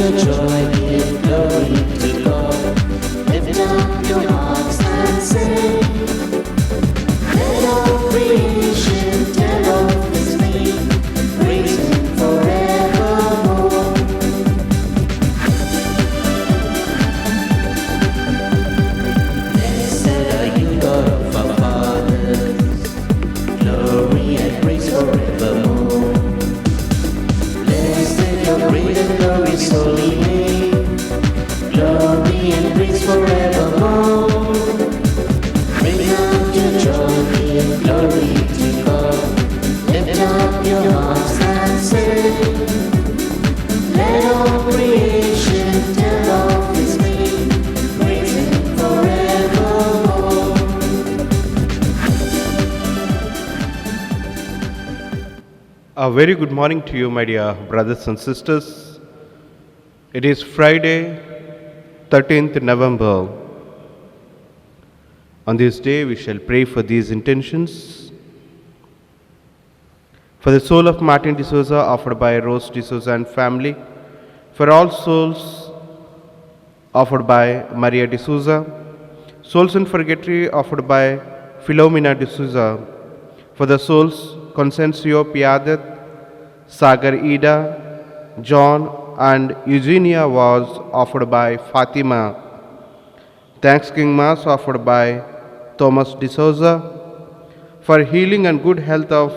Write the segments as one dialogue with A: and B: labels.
A: your joy, give glory to God. Lift up your hearts and sing. Let all creation tell of His name. Praise Him forevermore. Blessed are you, God of our fathers. Glory and praise forevermore. Blessed your great and glorious holy name. Glory and praise forevermore. Bring out your joy, give glory to God. Lift up your hearts and sing. Let all creation tell of His name. Praise Him forevermore.
B: A very good morning to you, my dear brothers and sisters. It is Friday, 13th November. On this day, we shall pray for these intentions. For the soul of Martin D'Souza, offered by Rose D'Souza and family. For all souls, offered by Maria D'Souza. Souls in Purgatory, offered by Philomena D'Souza. For the souls, Consencio Piadet, Sagar Ida, John and Eugenia was offered by Fatima. Thanksgiving Mass offered by Thomas D'Souza. For healing and good health of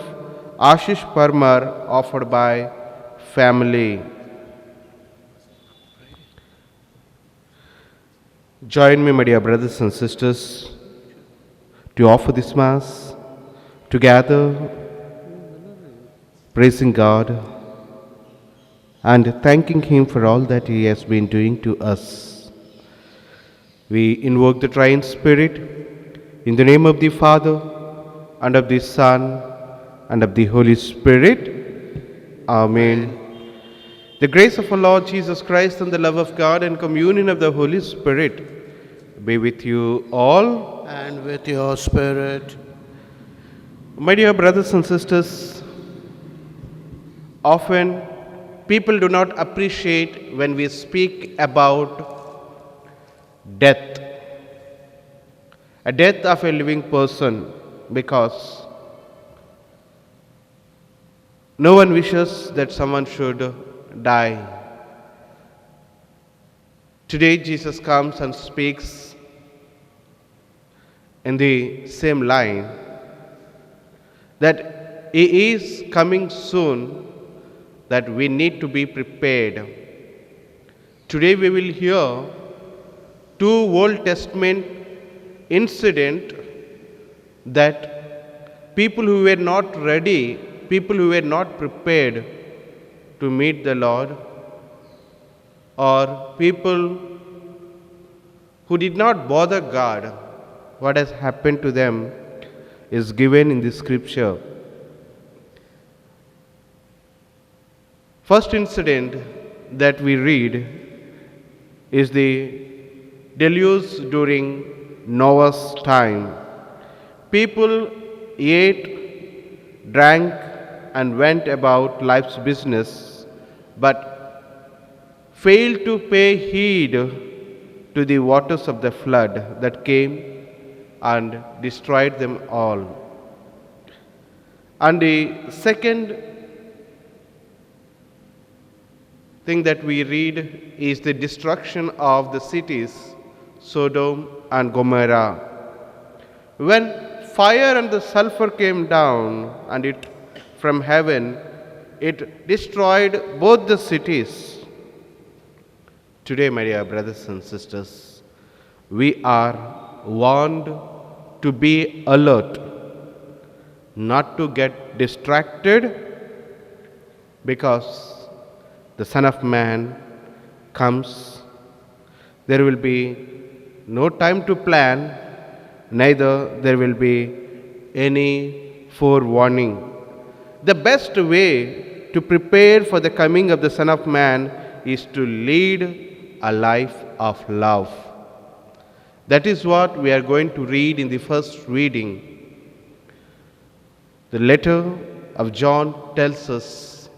B: Ashish Parmar, offered by family. Join me, my dear brothers and sisters, to offer this Mass together, praising God and thanking Him for all that He has been doing to us. We invoke the Triune Spirit in the name of the Father, and of the Son, and of the Holy Spirit. Amen. The grace of our Lord Jesus Christ and the love of God and communion of the Holy Spirit be with you all.
C: And with your spirit.
B: My dear brothers and sisters, often people do not appreciate when we speak about death, a death of a living person, because no one wishes that someone should die. Today Jesus comes and speaks in the same line that He is coming soon, that we need to be prepared. Today we will hear two Old Testament incidents that people who were not ready, people who were not prepared to meet the Lord, or people who did not bother God, what has happened to them is given in the scripture. First incident that we read is the deluge during Noah's time. People ate, drank, and went about life's business, but failed to pay heed to the waters of the flood that came and destroyed them all. And the second thing that we read is the destruction of the cities Sodom and Gomorrah. When fire and the sulfur came down and it from heaven, it destroyed both the cities. Today, my dear brothers and sisters, we are warned to be alert, not to get distracted, because the Son of Man comes. There will be no time to plan, neither there will be any forewarning. The best way to prepare for the coming of the Son of Man is to lead a life of love. That is what we are going to read in the first reading. The letter of John tells us,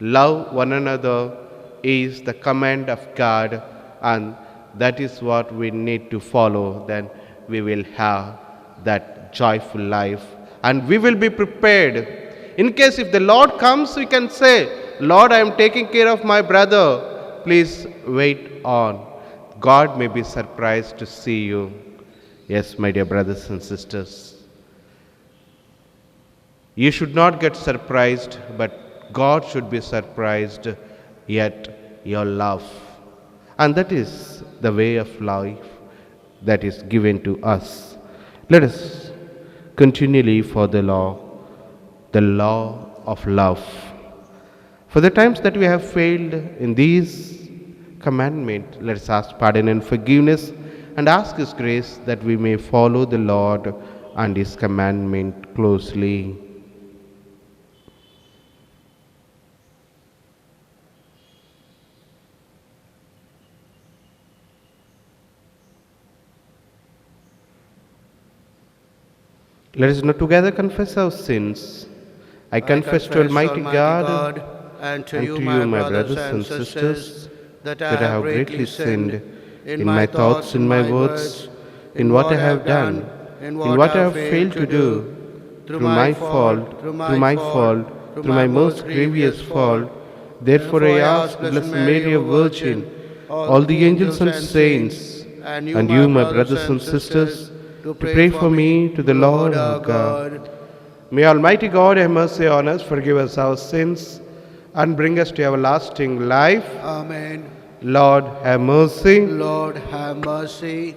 B: love one another is the command of God, and that is what we need to follow. Then we will have that joyful life and we will be prepared. In case if the Lord comes, we can say, Lord, I am taking care of my brother. Please wait on. God may be surprised to see you. Yes, my dear brothers and sisters. You should not get surprised, but God should be surprised at your love. And that is the way of life that is given to us. Let us continually for the law of love. For the times that we have failed in these commandments, let us ask pardon and forgiveness and ask His grace that we may follow the Lord and His commandment closely. Let us now together confess our sins. I confess to Almighty God
C: and to you, my brothers and sisters, that I have greatly sinned in my thoughts, in my words, in what I have done, in what I have failed to do, through my fault, through my most grievous fault. Therefore I ask Blessed Mary, a Virgin, all the angels and saints, and you, my brothers and sisters, to pray for me to the Lord our God.
B: May Almighty God have mercy on us, forgive us our sins, and bring us to everlasting life.
C: Amen.
B: Lord, have mercy.
C: Lord, have mercy.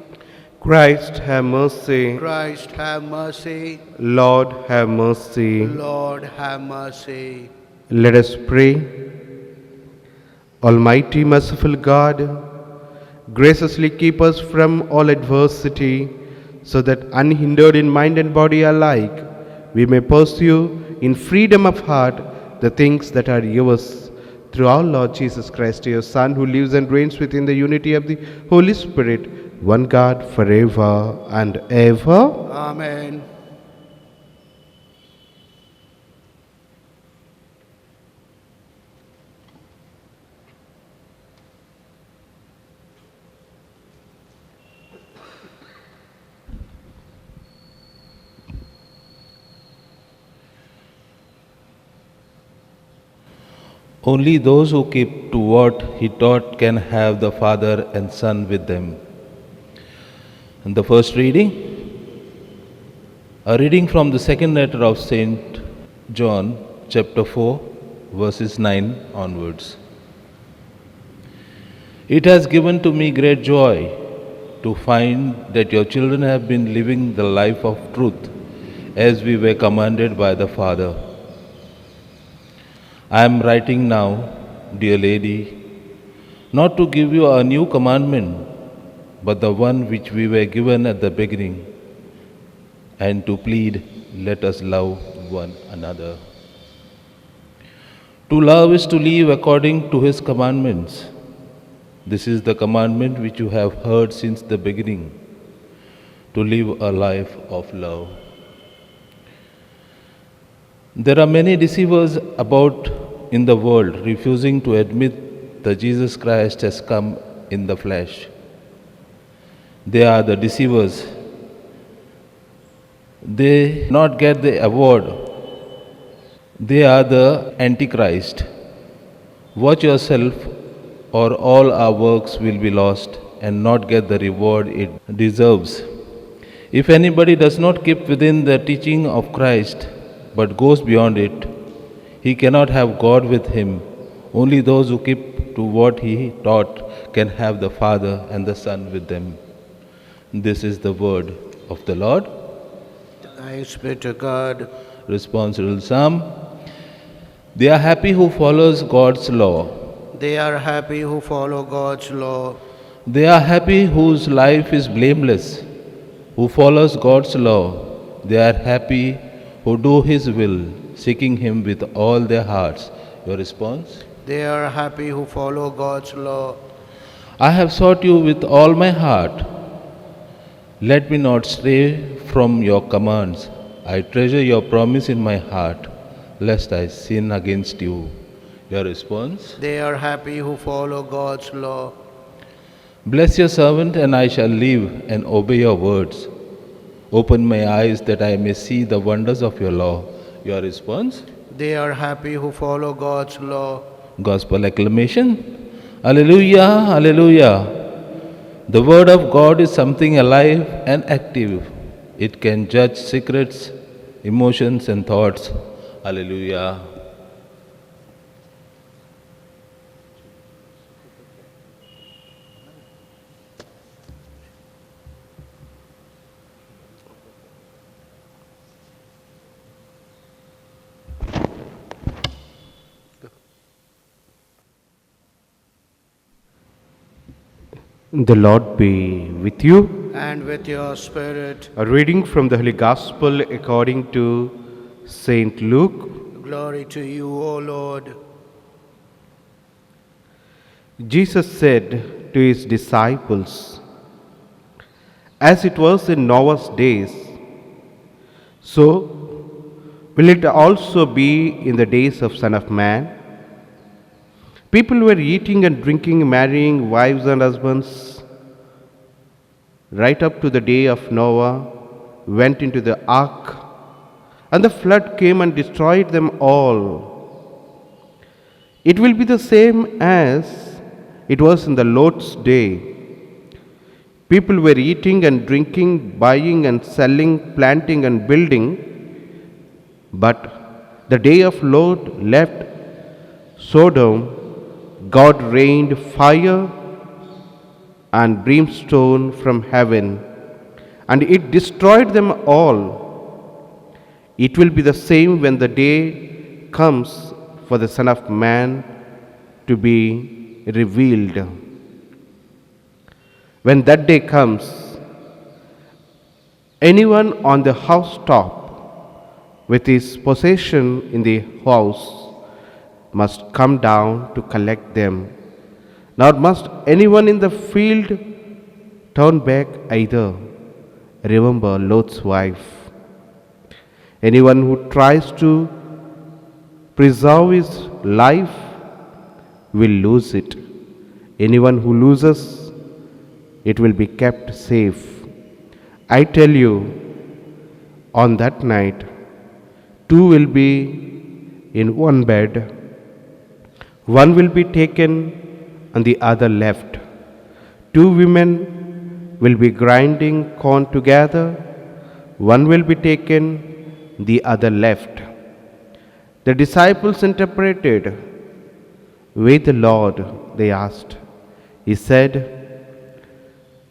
B: Christ, have mercy.
C: Christ, have mercy.
B: Lord, have mercy.
C: Lord, have mercy.
B: Let us pray. Almighty, merciful God, graciously keep us from all adversity, so that unhindered in mind and body alike, we may pursue in freedom of heart the things that are yours. Through our Lord Jesus Christ, your Son, who lives and reigns within the unity of the Holy Spirit, one God, forever and ever.
C: Amen.
D: Only those who keep to what he taught can have the Father and Son with them. And the first reading, a reading from the second letter of St. John, chapter 4, verses 9 onwards. It has given to me great joy to find that your children have been living the life of truth as we were commanded by the Father. I am writing now, dear lady, not to give you a new commandment, but the one which we were given at the beginning, and to plead, let us love one another. To love is to live according to His commandments. This is the commandment which you have heard since the beginning, to live a life of love. There are many deceivers about in the world refusing to admit that Jesus Christ has come in the flesh. They are the deceivers. They not get the award. They are the Antichrist. Watch yourself, or all our works will be lost and not get the reward it deserves. If anybody does not keep within the teaching of Christ, but goes beyond it, he cannot have God with him. Only those who keep to what he taught can have the Father and the Son with them. This is the word of the Lord.
C: Thanks be to God.
D: Responsorial Psalm. They are happy who follows God's law.
C: They are happy who follow God's law.
D: They are happy whose life is blameless, who follows God's law. They are happy who do His will, seeking Him with all their hearts. Your response?
C: They are happy who follow God's law.
D: I have sought you with all my heart. Let me not stray from your commands. I treasure your promise in my heart, lest I sin against you. Your response?
C: They are happy who follow God's law.
D: Bless your servant, and I shall live and obey your words. Open my eyes that I may see the wonders of your law. Your response?
C: They are happy who follow God's law.
D: Gospel acclamation. Alleluia, Alleluia. The word of God is something alive and active. It can judge secrets, emotions, and thoughts. Alleluia.
B: The Lord be with you.
C: And with your spirit,
B: A reading from the Holy Gospel according to Saint Luke.
C: glory to you, O Lord.
B: Jesus said to his disciples, "As it was in Noah's days, so will it also be in the days of Son of Man. People were eating and drinking, marrying wives and husbands, right up to the day of Noah went into the ark, and the flood came and destroyed them all. It will be the same as it was in the Lord's day. People were eating and drinking, buying and selling, planting and building, but the day of Lord left Sodom. God rained fire and brimstone from heaven, and it destroyed them all. It will be the same when the day comes for the Son of Man to be revealed. When that day comes, anyone on the housetop with his possession in the house must come down to collect them, nor must anyone in the field turn back either. Remember Lot's wife. Anyone who tries to preserve his life will lose it. Anyone who loses it will be kept safe. I tell you, on that night, two will be in one bed. One will be taken and the other left. Two women will be grinding corn together. One will be taken, the other left. The disciples interpreted, "Where the Lord?" they asked. He said,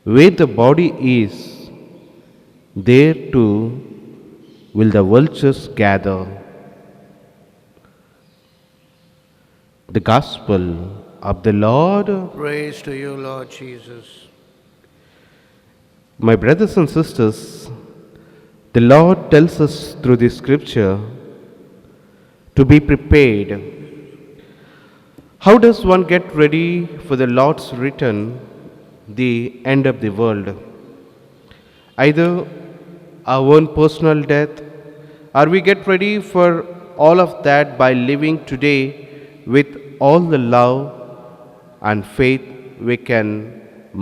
B: "Where the body is, there too will the vultures gather." The Gospel of the Lord.
C: Praise to you, Lord Jesus.
B: My brothers and sisters, the Lord tells us through this scripture to be prepared. How does one get ready for the Lord's return, the end of the world? Either our own personal death, or we get ready for all of that by living today with all the love and faith we can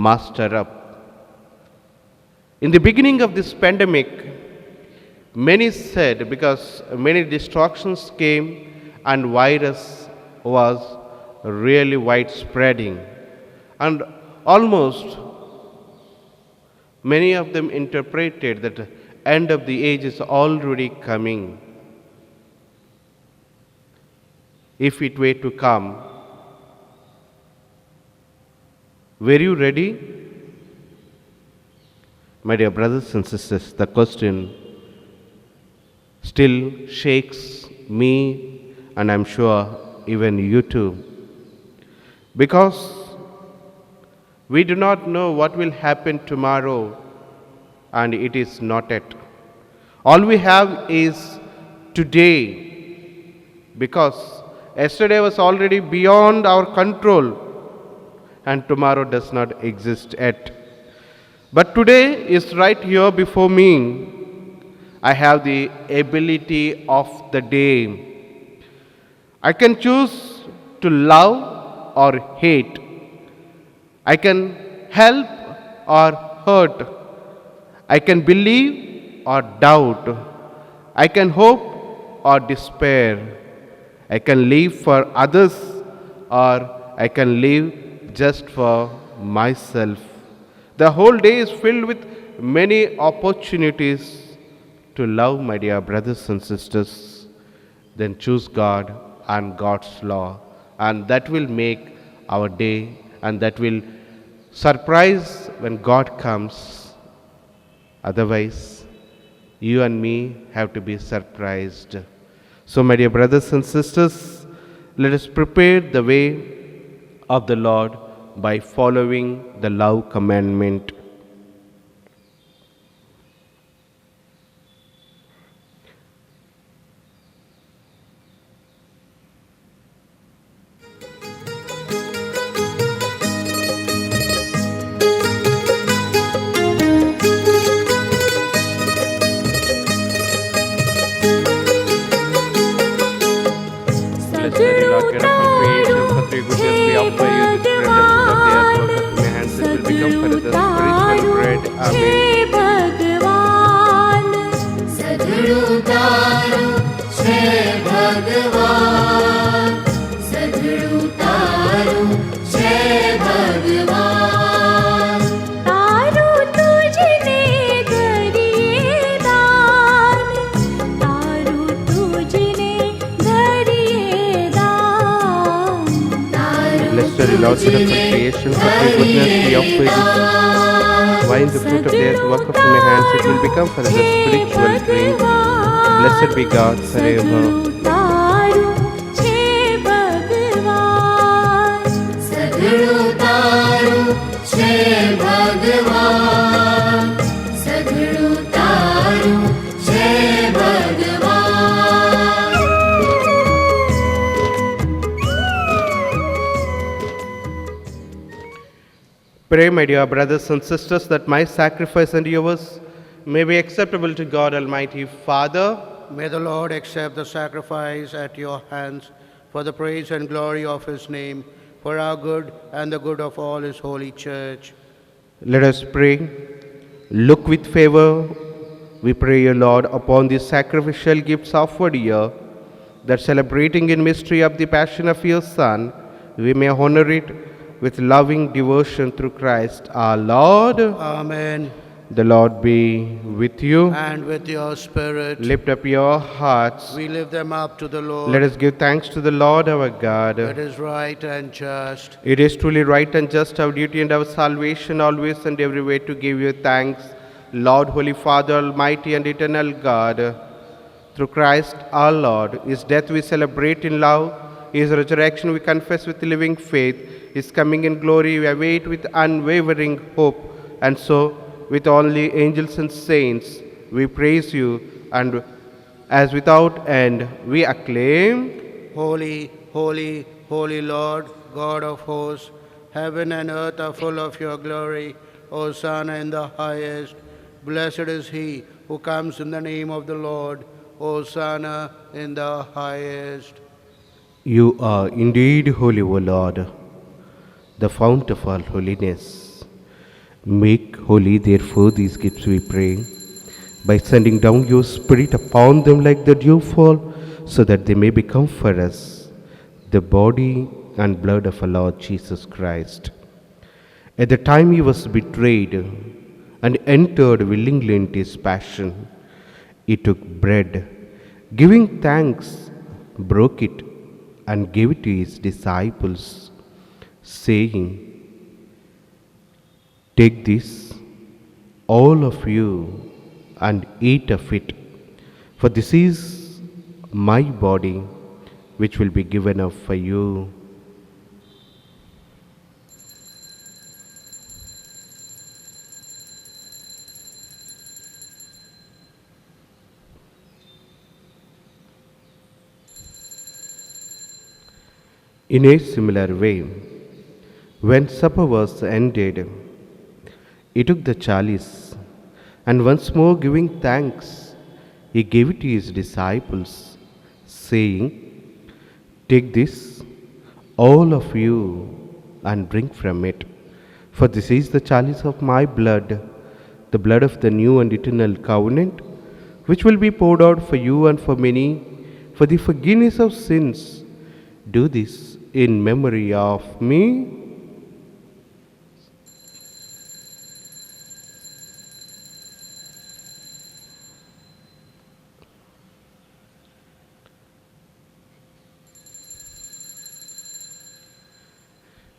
B: muster up. In the beginning of this pandemic, many said, because many distractions came and virus was really widespreading, and almost many of them interpreted that the end of the age is already coming. If it were to come, were you ready? My dear brothers and sisters, the question still shakes me, and I'm sure even you too, because we do not know what will happen tomorrow, and it is not yet. All we have is today, because yesterday was already beyond our control, and tomorrow does not exist yet. But today is right here before me. I have the ability of the day. I can choose to love or hate. I can help or hurt. I can believe or doubt. I can hope or despair. I can live for others or I can live just for myself. The whole day is filled with many opportunities to love, my dear brothers and sisters. Then choose God and God's law, and that will make our day, and that will surprise when God comes. Otherwise, you and me have to be surprised. So, my dear brothers and sisters, let us prepare the way of the Lord by following the love commandment. Blessed Lord, God of all creation, for three goodness we offer you this bread, the fruit of the earth, work of my hands, it will become for us a spiritual bread. Amen.
A: सदगुरु तारो छे भगवान सदगुरु तारो छे भगवान तारो तुझने करिए दान तारो तुझने करिए दान
B: Blessed Lord, God of all creation, for thy goodness we offer you. Wine, the fruit of the earth, work of my hands, it will become for us a spiritual drink. Blessed be God forever.
A: सदगुरु तारो छे भगवान सदगुरु तारो छे भगवान
B: Pray, my dear brothers and sisters, that my sacrifice and yours may be acceptable to God Almighty Father.
C: May the Lord accept the sacrifice at your hands for the praise and glory of his name, for our good and the good of all his holy church.
B: Let us pray. Look with favor, we pray, O Lord, upon these sacrificial gifts offered here, that celebrating in mystery of the passion of your Son, we may honor it with loving devotion through Christ our Lord.
C: Amen.
B: The Lord be with you.
C: And with your spirit,
B: Lift up your hearts.
C: we lift them up to the Lord.
B: Let us give thanks to the Lord our God.
C: It is right and just.
B: It is truly right and just, our duty and our salvation, always and every way to give you thanks, Lord, Holy Father, Almighty and eternal God. Through Christ our Lord, his death we celebrate in love, his resurrection we confess with living faith, his coming in glory we await with unwavering hope, and so, with all the angels and saints, we praise you, and as without end we acclaim,
C: Holy, holy, holy Lord, God of hosts, heaven and earth are full of your glory. Hosanna in the highest. Blessed is he who comes in the name of the Lord. Hosanna in the highest.
B: You are indeed holy, O Lord, the fount of all holiness. Make holy, therefore, these gifts, we pray, by sending down your Spirit upon them like the dewfall, so that they may become for us the body and blood of our Lord Jesus Christ. At the time he was betrayed and entered willingly into his passion, he took bread, giving thanks, broke it, and gave it to his disciples, saying, "Take this, all of you, and eat of it, for this is my body, which will be given up for you." In a similar way, when supper was ended, he took the chalice, and once more giving thanks, he gave it to his disciples, saying, "Take this, all of you, and drink from it. For this is the chalice of my blood, the blood of the new and eternal covenant, which will be poured out for you and for many for the forgiveness of sins. Do this in memory of me.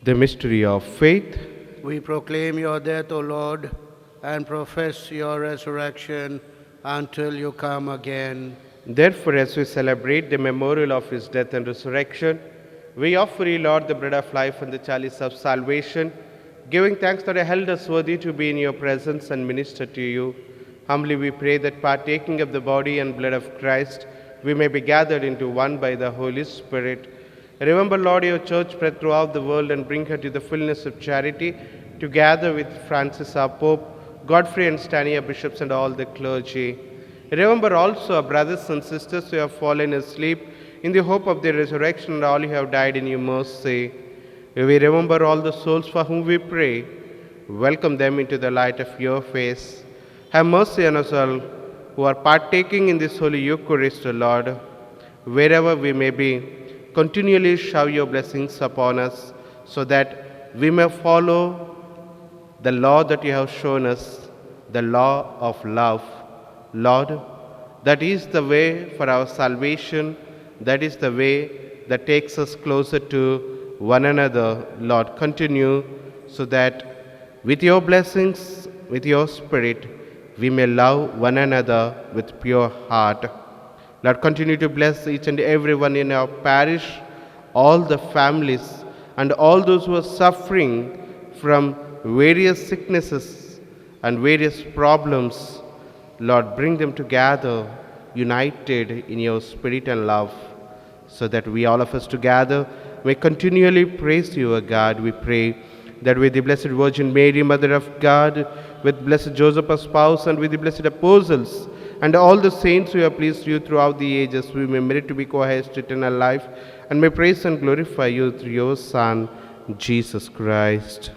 B: The mystery of faith.
C: We proclaim your death, O Lord, and profess your resurrection until you come again.
B: Therefore, as we celebrate the memorial of his death and resurrection, we offer you, Lord, the bread of life and the chalice of salvation, giving thanks that you held us worthy to be in your presence and minister to you. Humbly we pray that partaking of the body and blood of Christ, we may be gathered into one by the Holy Spirit. Remember, Lord, your church spread throughout the world and bring her to the fullness of charity, together with Francis our Pope, Godfrey and Stania bishops, and all the clergy. Remember also our brothers and sisters who have fallen asleep in the hope of their resurrection, and all who have died in your mercy. We remember all the souls for whom we pray. Welcome them into the light of your face. Have mercy on us all who are partaking in this holy Eucharist, O Lord. Wherever we may be, continually shower your blessings upon us, so that we may follow the law that you have shown us, the law of love. Lord, that is the way for our salvation, that is the way that takes us closer to one another. Lord, continue so that with your blessings, with your Spirit, we may love one another with pure heart. Lord, continue to bless each and everyone in our parish, all the families, and all those who are suffering from various sicknesses and various problems. Lord, bring them together, united in your spirit and love, so that we, all of us together, may continually praise you, O God. We pray that with the Blessed Virgin Mary, Mother of God, with Blessed Joseph, our spouse, and with the blessed apostles, and all the saints who have pleased you throughout the ages, we may merit to be co-heirs to eternal life, and may praise and glorify you through your Son, Jesus Christ.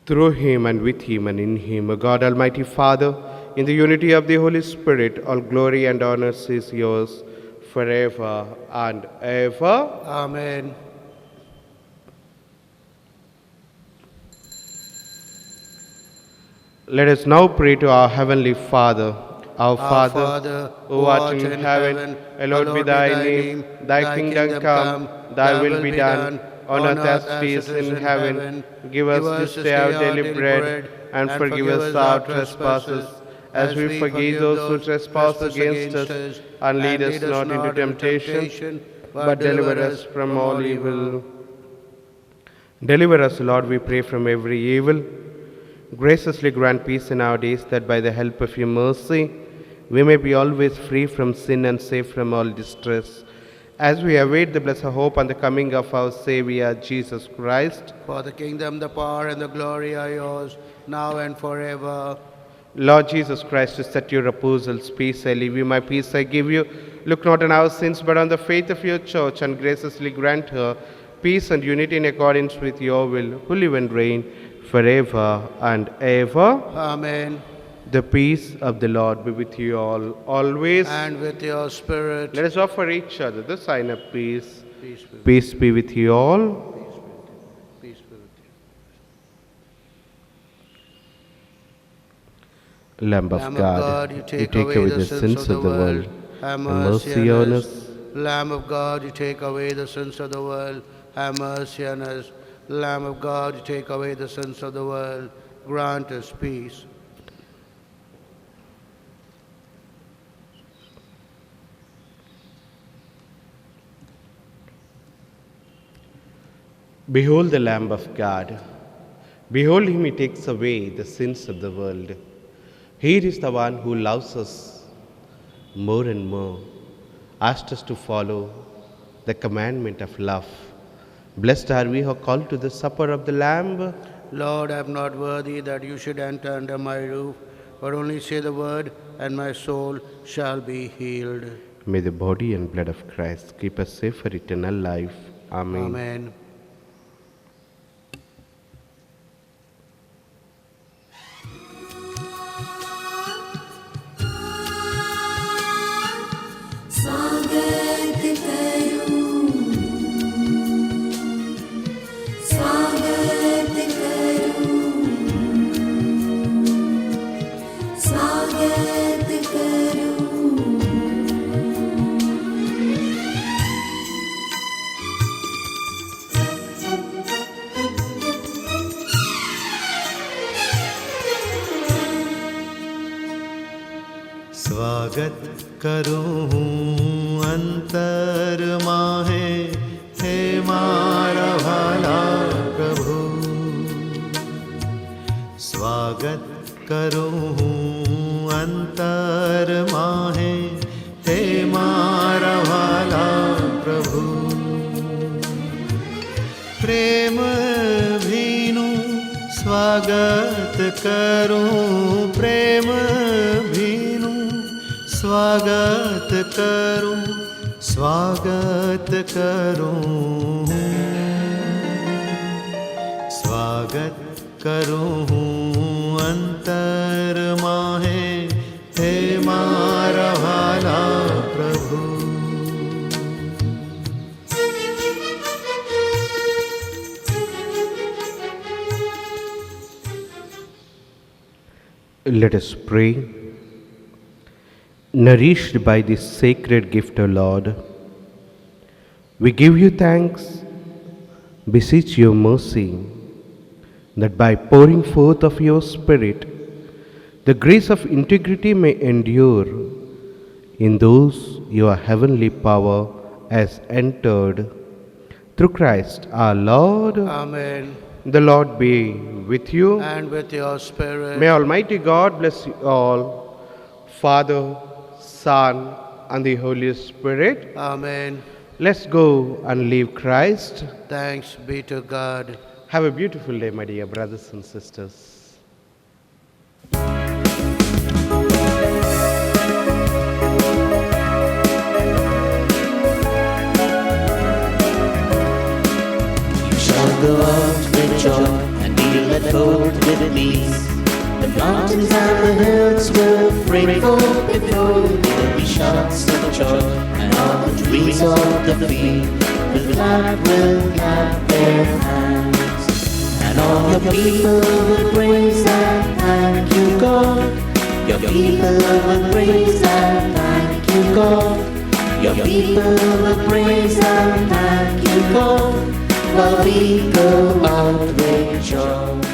B: Through him, and with him, and in him, O God, Almighty Father, in the unity of the Holy Spirit, all glory and honor is yours forever and ever.
C: Amen.
B: Let us now pray to our Heavenly Father. Our
C: Our
B: Father, who art in heaven, hallowed be thy name. Thy kingdom come, thy will be done, on earth as it is in heaven. Give us this day our daily bread, and forgive us our trespasses, as we forgive those who trespass against us. And lead us not into temptation, but deliver us from all evil. Deliver us, Lord, we pray, from every evil. Graciously grant peace in our days, that by the help of your mercy we may be always free from sin and safe from all distress, as we await the blessed hope and the coming of our Savior, Jesus Christ.
C: For the kingdom, the power, and the glory are yours, now and forever.
B: Lord Jesus Christ, to set your apostles, peace I leave you, my peace I give you. Look not on our sins, but on the faith of your church, and graciously grant her peace and unity in accordance with your will, who live and reign forever and ever.
C: Amen.
B: The peace of the Lord be with you all, always.
C: And with your spirit.
B: Let us offer each other the sign of peace.
C: Peace be with
B: Peace be with you all.
C: you. Peace be with you.
B: Lamb of God,
C: you take away the sins of the world. Have mercy on us. Lamb of God, you take away the sins of the world. Have mercy on us. Lamb of God, you take away the sins of the world. Grant us peace.
B: Behold the Lamb of God. Behold him, he takes away the sins of the world. Here is the one who loves us more and more, asked us to follow the commandment of love. Blessed are we who are called to the supper of the Lamb.
C: Lord, I am not worthy that you should enter under my roof, but only say the word, and my soul shall be healed.
B: May the body and blood of Christ keep us safe for eternal life. Amen.
C: Amen.
A: स्वागत करूं, स्वागत करूं, स्वागत करूं।
E: स्वागत करूं अंतर माहे, हे मारा भाला प्रभु। स्वागत करूं अंतर माहे, हे मारा भाला प्रभु। प्रेम भीनु स्वागत करूं, प्रेम भीनु स्वागत करूं, स्वागत करूं, स्वागत करूं अंतर माहे, हे मारा भाला प्रभु।
B: Let us pray. Nourished by this sacred gift, O Lord, we give you thanks, beseech your mercy, that by pouring forth of your Spirit, the grace of integrity may endure in those your heavenly power has entered. Through Christ our Lord.
C: Amen.
B: The Lord be with you.
C: And with your spirit.
B: May Almighty God bless you all, Father, Son, and the Holy Spirit.
C: Amen.
B: Let's go and leave Christ.
C: Thanks be to God.
B: Have a beautiful day, my dear brothers and sisters.
A: You shall go out with joy and be led forth with peace. The mountains and the hills will break forth before you. There will be shouts of joy, and all the trees of the field will clap their hands. And all your people will praise and thank you, God. Your people will praise and thank you, God. Your people will praise and thank you, God. While we go out with joy.